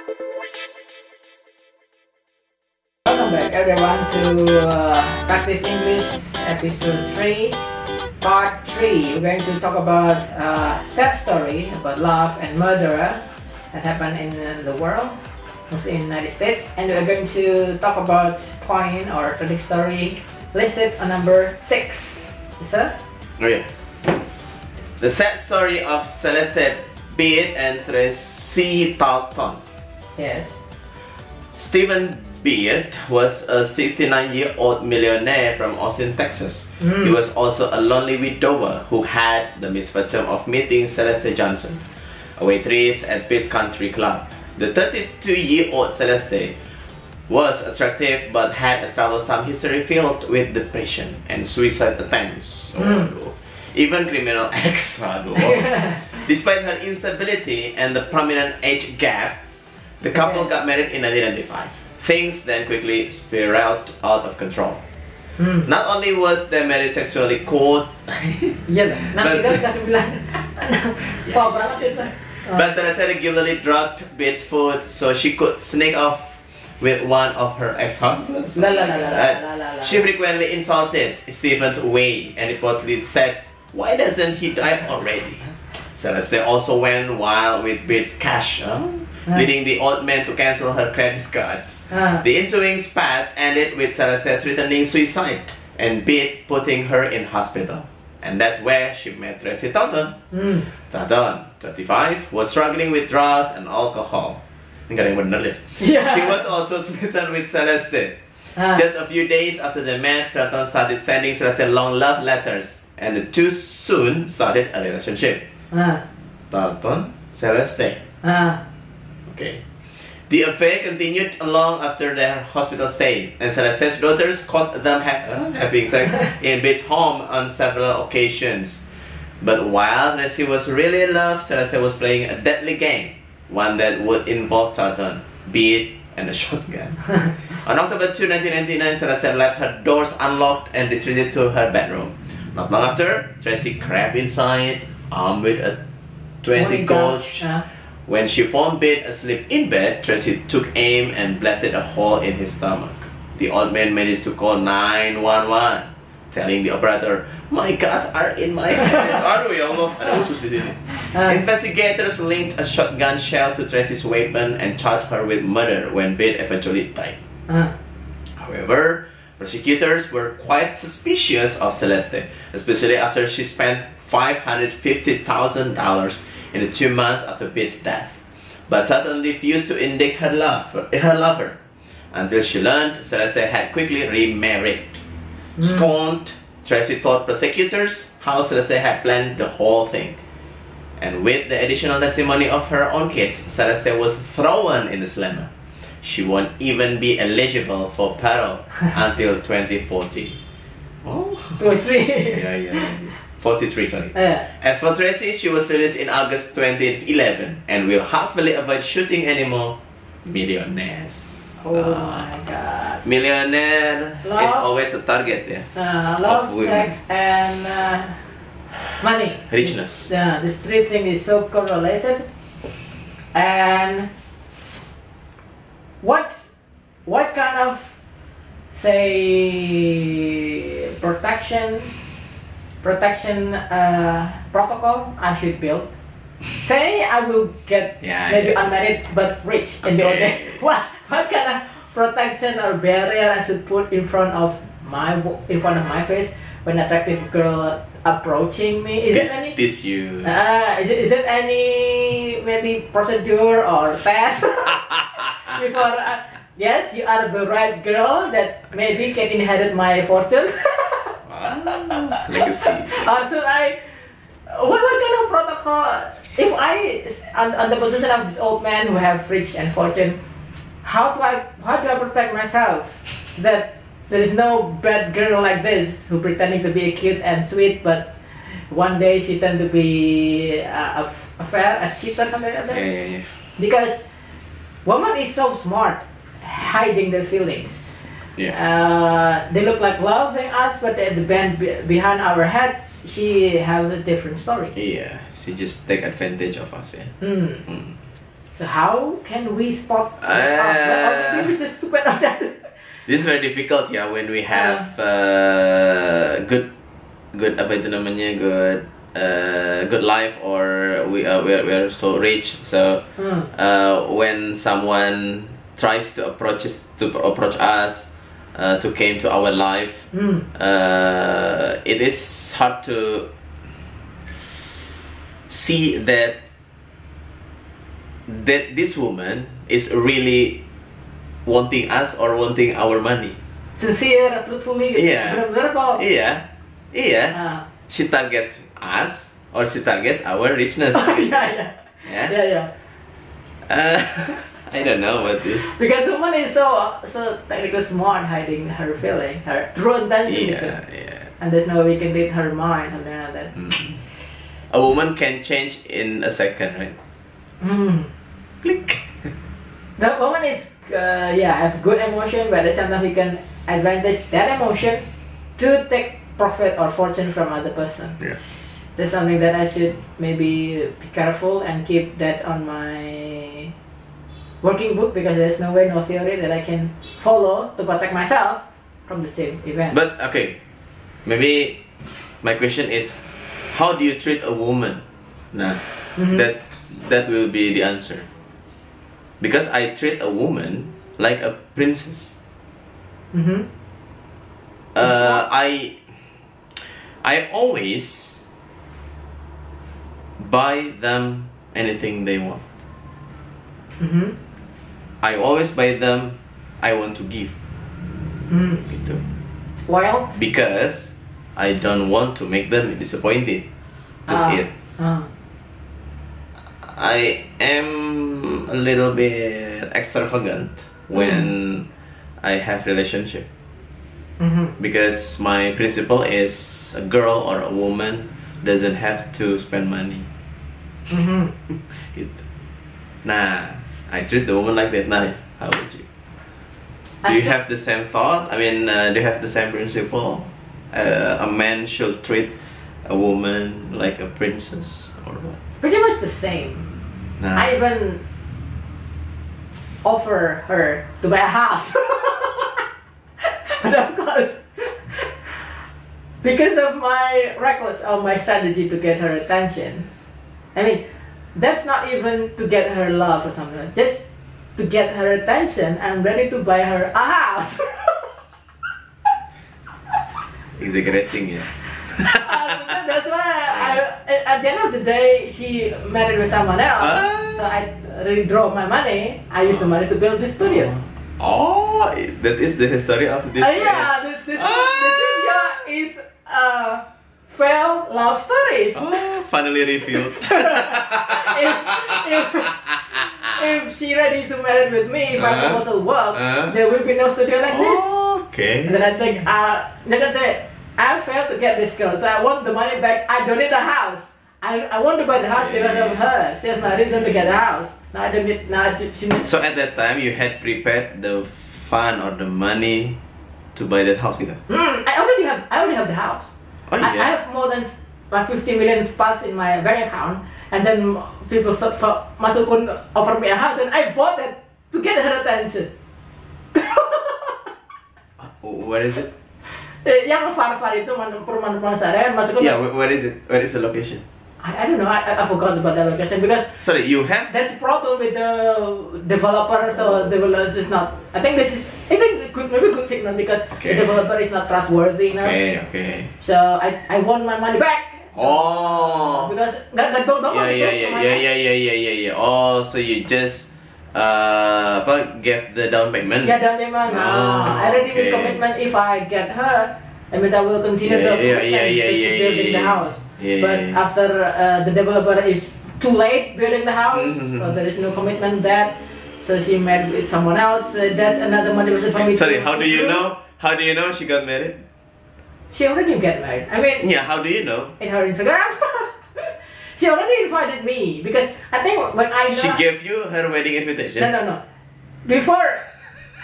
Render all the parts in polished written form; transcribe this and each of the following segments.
Welcome back everyone to Practice English episode 3 part 3. We're going to talk about a sad story about love and murder that happened in the world, mostly in the United States, and we're going to talk about point or tragic story listed on number 6. Yes, sir? Oh yeah. The sad story of Celeste Beat and Tracy Talton. Yes. Stephen Beard was a 69-year-old millionaire from Austin, Texas. He was also a lonely widower who had the misfortune of meeting Celeste Johnson, a waitress at Beat's Country Club. The 32-year-old Celeste was attractive but had a troublesome history filled with depression and suicide attempts. Even criminal acts. Despite her instability and the prominent age gap, the couple got married in 1995. Things then quickly spiraled out of control. Not only was their marriage sexually cold, but Celeste regularly drugged Beat's food so she could sneak off with one of her ex-husbands. She frequently insulted Stephen's way and reportedly said, "Why doesn't he die already?" Celeste also went wild with Beat's cash, leading the old man to cancel her credit cards. The ensuing spat ended with Celeste threatening suicide and Beat putting her in hospital. And that's where she met Tracy Talton. Talton, 35, was struggling with drugs and alcohol. She was also smitten with Celeste. Just a few days after they met, Talton started sending Celeste long love letters, and the two soon started a relationship. Talton, Celeste. Okay. The affair continued long after their hospital stay, and Celeste's daughters caught them having sex in Beat's home on several occasions. But while Tracy was really in love, Celeste was playing a deadly game, one that would involve Talton, Beat, and a shotgun. On October 2, 1999, Celeste left her doors unlocked and retreated to her bedroom. Not long after, Tracy crept inside, armed with a 20 gauge. When she found Beat asleep in bed, Tracy took aim and blasted a hole in his stomach. The old man managed to call 911, telling the operator, "My guts are in my hands." Aduh ya Allah, ada usus di sini. Investigators linked a shotgun shell to Tracy's weapon and charged her with murder when Beat eventually died. However, prosecutors were quite suspicious of Celeste, especially after she spent $550,000 in the 2 months after Beat's death. But Talton refused to indict her lover until she learned Celeste had quickly remarried. Scorned, Tracy told prosecutors how Celeste had planned the whole thing. And with the additional testimony of her own kids, Celeste was thrown in the slammer. She won't even be eligible for parole until 2040. Oh, 23. yeah. 43, sorry. As for Tracy, she was released in August 2011 and will hopefully avoid shooting anymore millionaires. Oh my god. Millionaire is always a target, love, sex, and money. Richness. This three things is so correlated. And what kind of, say, protection protocol I should build? Say I will get maybe unmarried but rich in the old day. What kind of protection or barrier I should put in front of my face when attractive girl approaching me? Is it any maybe procedure or test before? Yes, you are the right girl that maybe can inherit my fortune. Legacy. Should I? What kind of protocol? If I on the position of this old man who have rich and fortune, how do I protect myself so that there is no bad girl like this who pretending to be cute and sweet, but one day she tend to be a cheater, something like that? Yeah. Because woman is so smart, hiding their feelings. They look like loving us, but at the behind our heads, she has a different story. Yeah, she just take advantage of us. So how can we spot that out? Or maybe we just stupid on that. This is very difficult, yeah, when we have good apa itu namanya, good life, or we're so rich. So when someone tries to approach us to came to our life, it is hard to see that this woman is really wanting us or wanting our money. Sincere, truthfully. Yeah. Benar-benar apa? Iya. She targets us or she targets our richness. Yeah. I don't know about this. Because woman is so technically smart, hiding her feeling, her true intention. Yeah. And there's no way we can read her mind, something like that. A woman can change in a second, right? Click. The woman is have good emotion, but at the same time we can advantage that emotion to take profit or fortune from other person. Yeah. That's something that I should maybe be careful and keep that on my working book, because there's no way, no theory that I can follow to protect myself from the same event. But okay, maybe my question is, how do you treat a woman? Nah, that will be the answer. Because I treat a woman like a princess. I always buy them anything they want. I always buy them. I want to give. Gitu. Well, because I don't want to make them disappointed. That's it. I am a little bit extravagant when I have relationship. Because my principle is a girl or a woman doesn't have to spend money. Gitu. Nah, I treat the woman like that. Nah, how would you? Do you have the same thought? I mean, do you have the same principle? A man should treat a woman like a princess, or what? Pretty much the same. Nah. I even offer her to buy a house. But of course, because of my reckless of my strategy to get her attention, I mean, that's not even to get her love or something. Just to get her attention, I'm ready to buy her a house. Exaggerating, yeah. That's why at the end of the day, she married with someone else. So I really draw my money. I use the money to build this studio. Oh, that is the history of this. Yeah, this studio is a failed love story. Oh, finally revealed. if she ready to marry with me, if my proposal work, there will be no studio like this. Okay. And then I think, they can say, I failed to get this girl, so I want the money back. I don't need a house. I want to buy the house because of her. She has my reason to get a house. Now I don't need. She needs. So at that time, you had prepared the fund or the money to buy that house, gitu? I already have the house. Oh, yeah. I have more than like 50 million plus in my bank account, and then people masukun offer me a house, and I bought it to get her attention. Where is it? Yang far itu perumahan Saren masukun. Yeah, where is it? Where is the location? I don't know. I forgot about the location because. Sorry, you have. That's a problem with the developer. So developers is not. I think this is. I think maybe good signal because the developer is not trustworthy now. Okay. So I want my money back. Oh. Because that don't. Yeah. Oh, so you just gave the down payment? Yeah, down payment. I already made commitment. If I get her, I mean I will continue to building the house. But after the developer is too late building the house, so there is no commitment that. So she married with someone else. That's another motivation for me. Sorry, how do you know? How do you know she got married? She already got married. I mean. Yeah, how do you know? In her Instagram. She already invited me because I think when I know. She gave you her wedding invitation? No. Before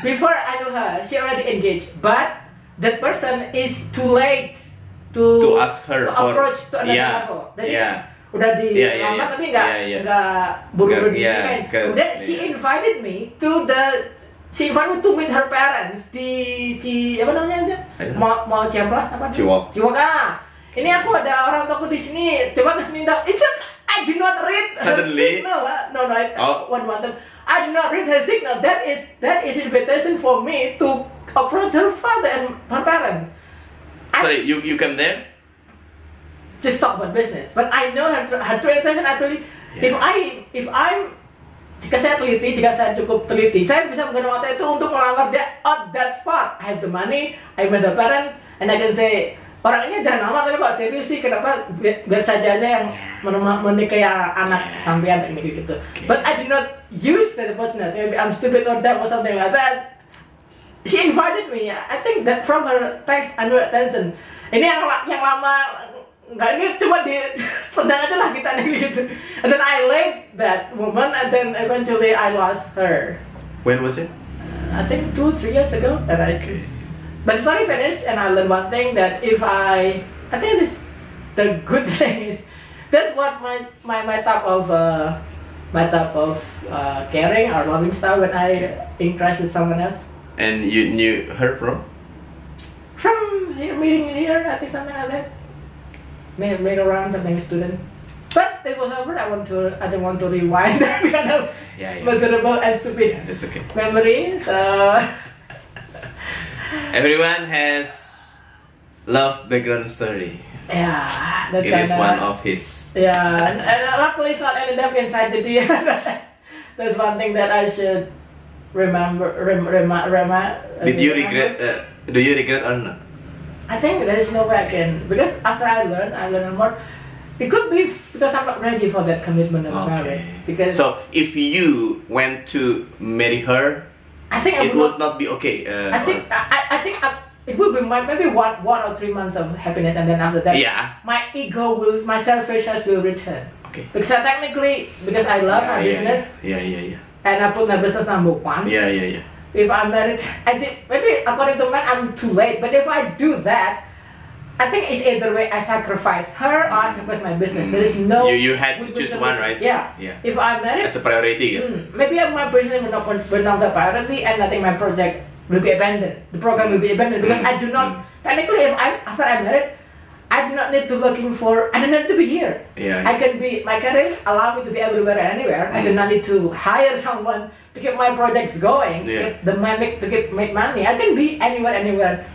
I knew her, she already engaged. But that person is too late to ask her to approach to another level. Jadi, udah dilamar tapi nggak buru-buru Nggak, Kemudian she invited me to meet her parents di apa namanya mau Ciamplas apa? Ciwok. Ini aku ada orang tuaku di sini, coba kesini dong. Itu I do not read her signal. I do not read her signal. That is invitation for me to approach her father and her parents. Sorry, you come there? Just talk about business. But I know her true intention actually. If I'm jika saya teliti, jika saya cukup teliti, saya bisa menggunakan waktu itu untuk melamar dia at that spot. I have the money, I met the parents, and I can say, orang ini jangan lama tapi kok serius sih, kenapa biar saja yang menikahi anak sampean teknik gitu. But I did not use that opportunity. Maybe I'm stupid or dumb or something like that. She invited me. I think that from her text I know attention. Ini yang lama nggak, ini cuma tendang aja lah kita nih gitu. And then I late that moment and then eventually I lost her. When was it? I think 2-3 years ago. And but the story finished, and I learned one thing that I think the good thing is that's what my type of caring or loving style when I interact with someone else. And you knew her from? From meeting here, I think something like that. Made around something student. But it was over. I don't want to rewind that kind of miserable and stupid That's okay. memory. So. Everyone has love background story. Yeah, that's it is one of his. Yeah, and luckily it's not ended up in tragedy. That's one thing that I should remember. Did you regret? Do you regret or not? I think there is no way I can, because after I learn more. It could be because I'm not ready for that commitment of marriage. Because so if you went to marry her, I think it would not be okay. I think it would be maybe 1 or 3 months of happiness, and then after that, my ego my selfishness will return. Okay. Because because I love my business. And I put my business number one. If I'm married, I think maybe according to man I'm too late. But if I do that, I think it's either way I sacrifice her or I sacrifice my business. There is no. You had to choose one, right? Yeah. If I'm married, as a priority. Maybe my business will not the priority, and I think my project will be abandoned. The program will be abandoned because I do not. Technically, after I'm married, I do not need to I don't need to be here. I can be, my career allow me to be everywhere and anywhere. I do not need to hire someone to keep my projects going, to make money. I can be anywhere.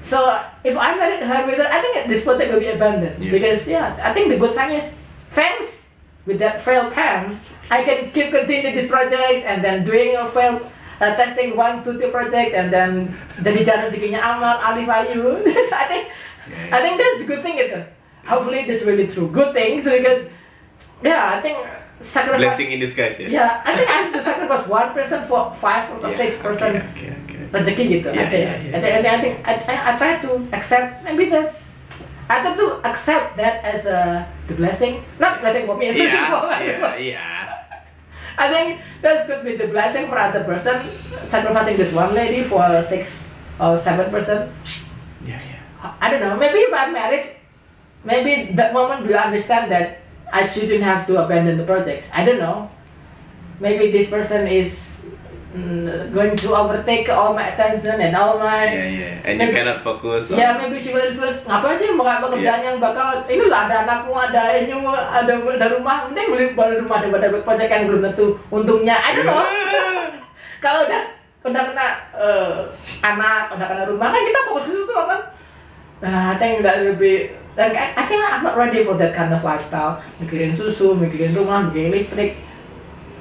So if I married her with her, I think this project will be abandoned. Because I think the good thing is, thanks with that failed plan, I can continue these projects and then doing a failed testing 1 to 2 projects, and then dari jalan rezekinya aman, alif ayu. I think that's the good thing itu. Hopefully this will be true good things, because I think sacrifice blessing in disguise. I think I have to sacrifice 1% for 5 or 6% rezeki gitu. I think I try to accept, maybe I try to accept that as the blessing, not blessing for me. I think that could be the blessing for other person, sacrificing this one lady for 6 or 7%. I don't know. Maybe if I'm married, maybe that moment will understand that I shouldn't have to abandon the projects. I don't know. Maybe this person is going to overtake all my attention and all my. And you cannot focus. Maybe she will influence. Ngapain sih pekerjaan yang bakal ini lah, ada anakmu, ada inyumu, ada rumah, mending beli baru rumah daripada project yang belum tentu untungnya. I don't know. Kalau udah kena anak, udah kena rumah, kan kita fokus ke situ kan. I think that will be. Dan I think I'm not ready for that kind of lifestyle. Mikirin susu, mikirin rumah, mikirin listrik.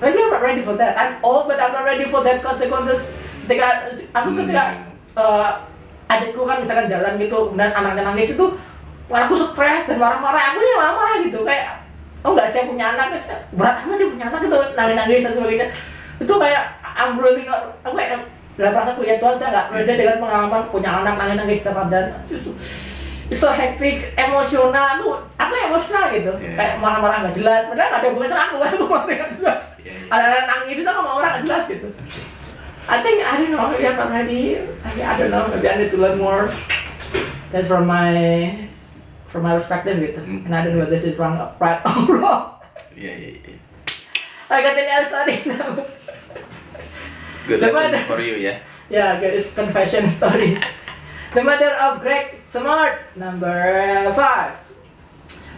Maybe I'm not ready for that. I'm old, but I'm not ready for that consequences. Ketika adikku kan misalkan jalan gitu, dan anaknya nangis itu, aku stres dan marah-marah. Aku nih marah-marah gitu, kayak, oh nggak, saya punya anak, berat amat sih punya anak gitu, nangis-nangis dan sebagainya. Itu kayak, I'm really not, aku kayak dalam rasaku, ya Tuhan, saya nggak ready dengan pengalaman punya anak nangis-nangis setiap dan justru so hectic, emosional, aku emosional gitu, kayak marah-marah nggak jelas, padahal nggak ada hubungan sama aku marah nggak jelas. Ada nangis itu sama orang nggak jelas gitu. I don't know, maybe I'm not ready. I don't know, maybe I need to learn more. That's from from my perspective gitu. And I don't know this is wrong, right or wrong. Yeah. I got another story now. Good lesson for you, yeah. Yeah, good. It's confession story. The mother of Greg Smart, number 5.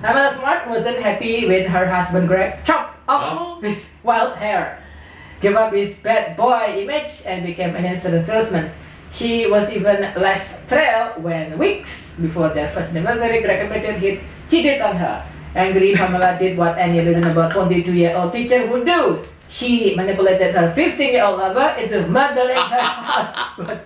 Pamela Smart wasn't happy when her husband Greg chopped off his wild hair, gave up his bad boy image, and became an insurance salesman. She was even less thrilled when weeks before their first anniversary, Greg admitted he'd cheated on her. Angry, Pamela did what any reasonable 22-year-old teacher would do. She manipulated her 15-year-old lover into murdering her husband.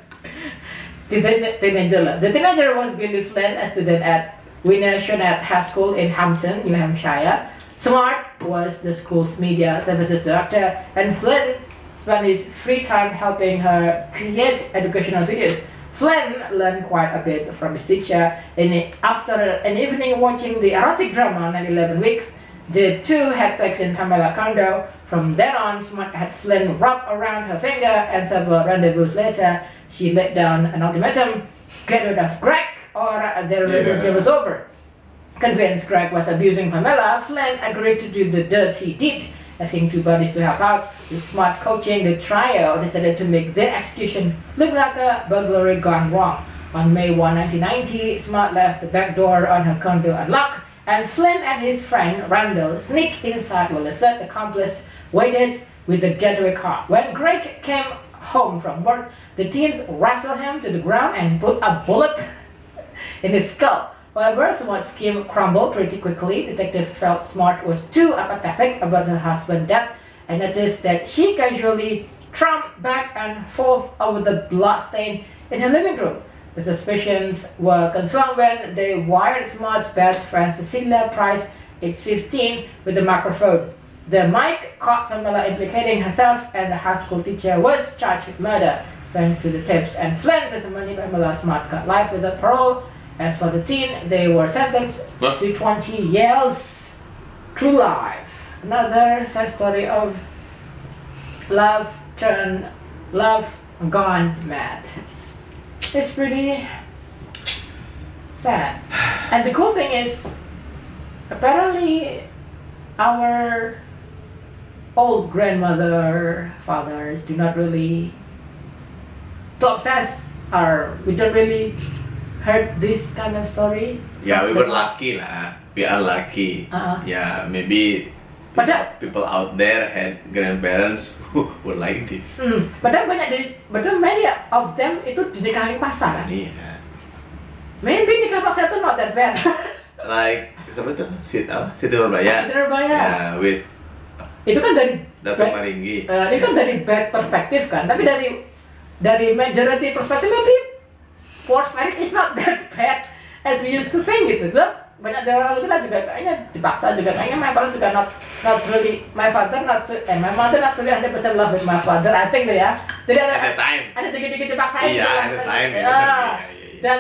The teenager was Billy Flynn, a student at Winner-Shonett High School in Hampton, New Hampshire. Smart was the school's media services director, and Flynn spent his free time helping her create educational videos. Flynn learned quite a bit from his teacher, and after an evening watching the erotic drama 9/11 Weeks, the two had sex in Pamela's condo. From then on, Smart had Flynn wrapped around her finger, and several rendezvous later, she laid down an ultimatum: get rid of Greg or their relationship was over. Convinced Greg was abusing Pamela, Flynn agreed to do the dirty deed, asking two buddies to help out. With Smart coaching, the trio decided to make their execution look like a burglary gone wrong. On May 1, 1990, Smart left the back door on her condo unlocked, and Flynn and his friend Randall sneaked inside while the third accomplice waited with the getaway car. When Greg came home from work, the teens wrestled him to the ground and put a bullet in his skull. However, Smart's scheme crumbled pretty quickly. Detective felt Smart was too apathetic about her husband's death and noticed that she casually tramped back and forth over the bloodstain in her living room. The suspicions were confirmed when they wired Smart's best friend Cecilia Price, age 15, with a microphone. The mic caught Pamela implicating herself, and the high school teacher was charged with murder. Thanks to the tips and Flynn's testimony, Pamela Smart got life without parole. As for the teen, they were sentenced to 20 years to life. Another sad story of love gone mad. It's pretty sad. And the cool thing is, apparently our old grandmother, fathers do not really obsess, or we don't really heard this kind of story. Yeah, we were lucky lah. We are lucky. Yeah, maybe people out there had grandparents who were like this. Padahal many of them itu dinikahi pasar kan? Iya. Maybe nikah paksa itu not that bad. Like siapa tuh? Siti Nurbaya. Siti Nurbaya. Yeah, with itu kan dari Datuk Maringgi. Itu kan dari bad perspektif kan, tapi dari majority perspektif maybe forced marriage is not that bad as we used to think gitu. So, banyak dari orang kita juga kayaknya dipaksa juga, kayaknya my parents juga not really, my mother not really 100% love with my father, I think ya. Jadi ada dikit-dikit dipaksain. Iya, at the time. Dan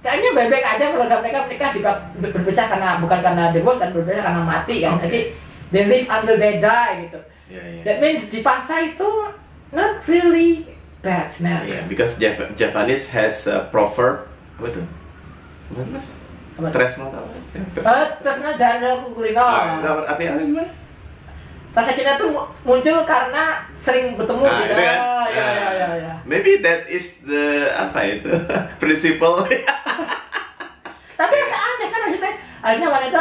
kayaknya baik-baik aja keluarga mereka menikah juga berpisah bukan karena divorce dan berpisah karena mati kan. Jadi they live until they die gitu. That means dipaksa itu not really bad now. Yeah, because Japanese has a proverb apa tuh? Apa mas? Tresno tau? Tresno jangan kulino. Artinya gimana? Rasa cinta tuh muncul karena sering bertemu gitu. Ya. Maybe that is the apa itu principle. Tapi aneh kan maksudnya, akhirnya wanita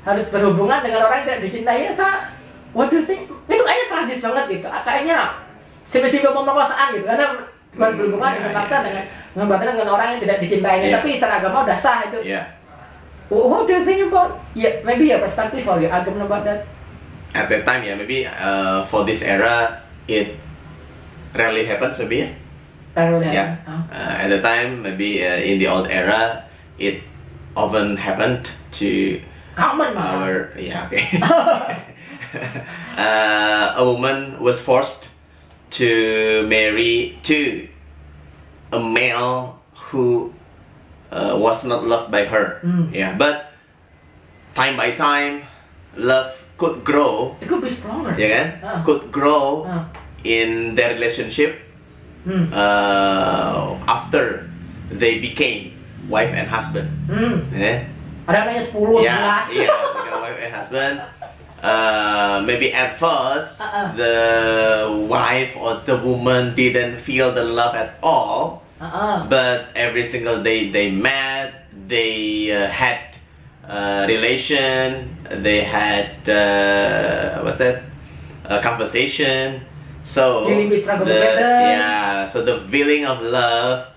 harus berhubungan dengan orang yang tidak dicintai. What do you think? Itu kayaknya tragis banget gitu. Kayaknya simpel-simpel pemerkosaan gitu, karena berhubungan dengan paksa dengan orang yang tidak dicintainya, tapi secara agama udah sah itu. What do you think about? Maybe your perspective or your argument about that? At that time, maybe for this era, it rarely happens, maybe. Rarely at the time, maybe in the old era, it often happened to common a woman was forced to marry to a male who was not loved by her. But time by time, love could grow. It could be stronger. Could grow in their relationship after they became wife and husband. Ada yang nanya 10, 11. Yeah, become wife and husband. Maybe at first the wife or the woman didn't feel the love at all. But every single day they met, they had relation, they had what's that? Conversation. So so the feeling of love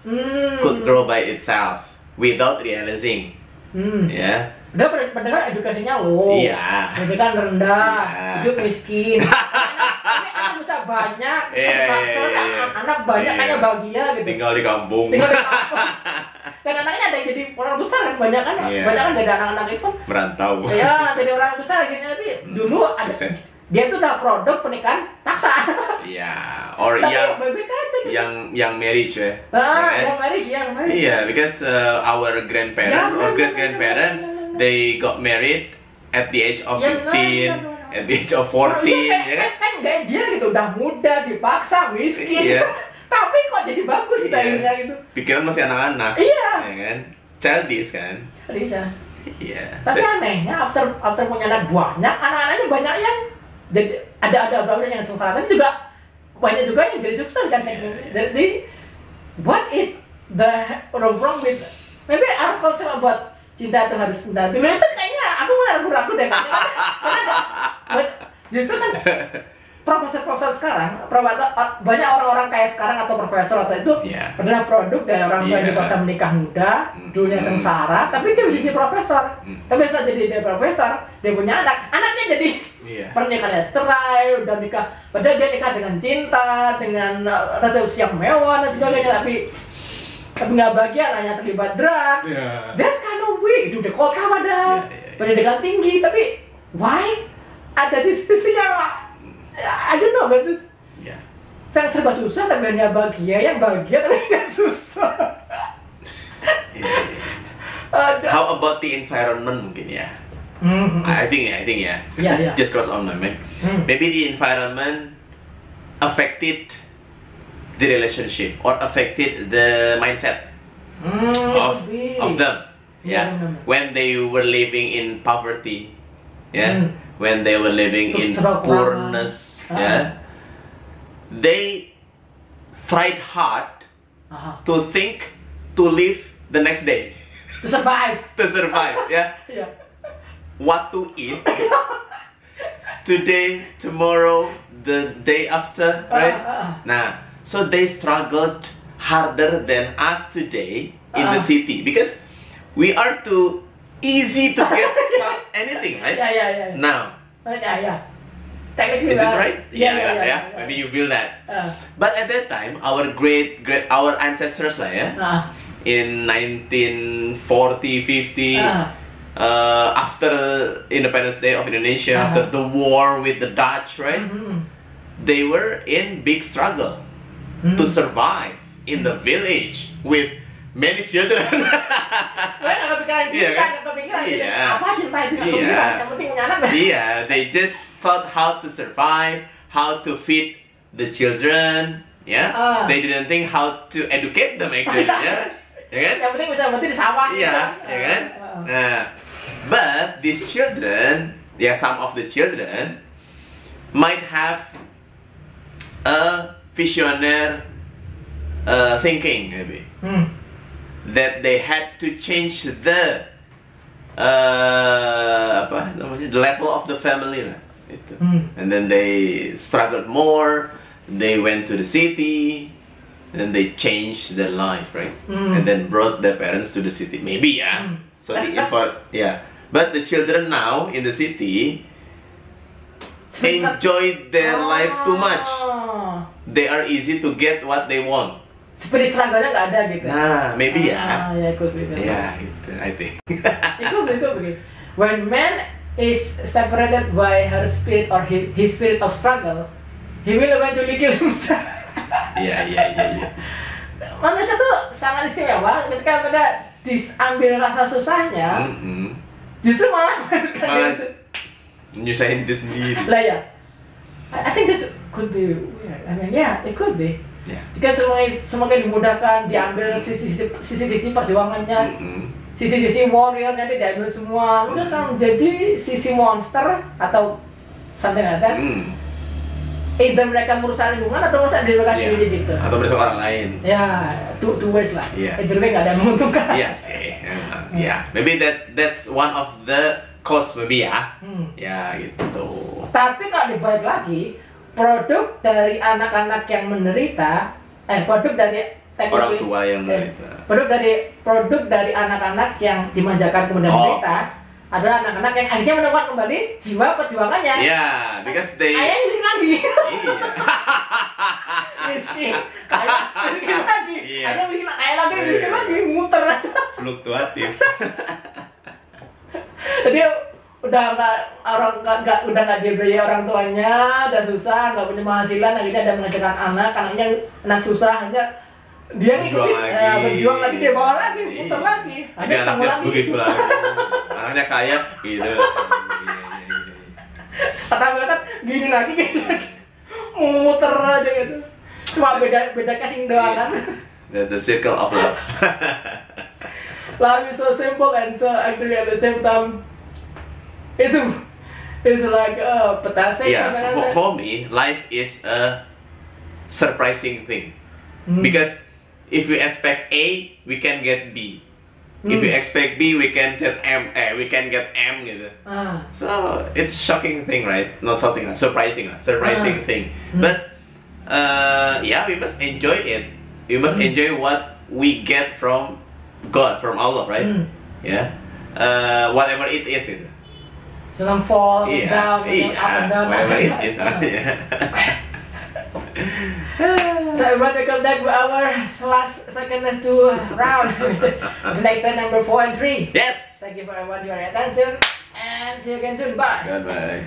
could grow by itself without realizing. Yeah. Dia pendengar edukasinya low, pendidikan rendah, hidup miskin. Tapi anak bisa banyak, terpaksa anak banyak hanya bahagia gitu. Tinggal di kampung. Dan anaknya ada yang jadi orang besar kan, banyak kan dari anak-anak itu kan merantau. Iya, jadi orang besar gitu. Tapi dulu ada dia itu udah produk pernikahan paksa. Iya, or yang marriage ya. Yang marriage. Iya, because our grandparents or great grandparents they got married at the age of 15, at the age of 14, ya kan? Kan gak dia gitu, udah muda, dipaksa, miskin. Tapi kok jadi bagus gitu akhirnya gitu. Pikiran masih anak-anak. Iya. Ya kan? Childish kan? Childish ya. Iya. Tapi anehnya after punya anak banyak, anak-anaknya banyak yang jadi ada yang sengsara, tapi juga banyak juga yang jadi sukses kan. Jadi what is the wrong with maybe our concept about cinta itu harus cinta dulu itu kayaknya aku malah ragu-ragu deh karena justru kan profesor sekarang banyak orang-orang kayak sekarang atau profesor atau itu adalah produk dari orang tua yang dipaksa menikah muda, dulunya sengsara, tapi dia bisa jadi profesor. Tapi setelah jadi dia profesor, dia punya anaknya jadi pernikahannya cerai, udah nikah, padahal dia nikah dengan cinta, dengan resepsi yang mewah dan sebagainya, tapi nggak bahagia, anaknya terlibat drugs. That's kind of weird. Itu udah kota padahal pendidikan tinggi, tapi why ada sisi yang I don't know, but this yang serba susah tapi hanya bahagia, yang bahagia tapi nggak susah. How about the environment mungkin ya? I think ya. Just cross on my mind. Maybe the environment affected the relationship or affected the mindset of them. When they were living in poverty, when they were living in poorness, they tried hard to think, to live the next day, to survive, what to eat today, tomorrow, the day after, right? Nah, so they struggled harder than us today in the city because we are too easy to get anything, right? Now, technically, is it right? Yeah. Maybe you feel that. But at that time, our our ancestors lah ya, in 1940, 50, after Independence Day of Indonesia, after the war with the Dutch, right? They were in big struggle to survive in the village with many children. They just thought how to survive, how to feed the children. They didn't think how to educate them actually. Yang penting bisa mati di sawah. But these children, some of the children might have a visionary thinking maybe. That they had to change the the level of the family lah, gitu. And then they struggled more. They went to the city, and they changed their life, right? And then brought their parents to the city. Maybe So but the children now in the city enjoy their life too much. They are easy to get what they want. Spirit struggle-nya nggak ada gitu. Nah, maybe ya. Ikut gitu. Gitu, I think. Ikut begini. When man is separated by her spirit or his spirit of struggle, he will eventually kill himself. Iya. Manusia tuh sangat istimewa ketika mereka diambil rasa susahnya, justru malah nyusahin diri sendiri. Lah ya. I think this could be weird. I mean, it could be. Jika semakin dimudahkan, diambil sisi perjuangannya, sisi-sisi warrior nanti diambil semua, mungkin akan menjadi sisi monster atau something like that. Either mereka merusak lingkungan atau merusak diri mereka sendiri gitu. Atau merusak orang lain. Ya, two ways lah. Either way nggak ada yang menguntungkan. Iya sih. Maybe that's one of the cost maybe ya. Ya gitu. Tapi kalau dibalik lagi, produk dari anak-anak yang menderita, produk dari orang tua yang menderita. Produk dari anak-anak yang dimanjakan kemudian menderita adalah anak-anak yang akhirnya menemukan kembali jiwa perjuangannya. Yeah, because they. Ayahnya miskin lagi. Iya. Miskin, kaya, miskin lagi. Ayahnya miskin, kaya lagi, miskin lagi, muter aja. Fluktuatif. Jadi udah nggak dibiayai orang tuanya, udah susah, nggak punya penghasilan, akhirnya ada menghasilkan anaknya anak susah, akhirnya dia ngikutin, berjuang lagi, dia bawa lagi, muter lagi, akhirnya ketemu lagi. Begitu lagi. Anaknya kaya, gitu. Kata mereka gini lagi, muter aja gitu. Cuma beda casing doang kan. The circle of love. Life is so simple and so actually at the same time it's like pathetic. Yeah, for me, life is a surprising thing. Because if we expect A, we can get B. If we expect B, we can get M. We can get M gitu. So it's shocking thing, right? Not something surprising thing. But we must enjoy it. We must enjoy what we get from God, from Allah, right? Yeah. Whatever it is. Senang fall, down, up and down. Whatever it is. So everyone, welcome back to our last second and two round. The next time, number 4 and 3. Yes. Thank you for everyone your attention and see you again soon. Bye. Goodbye.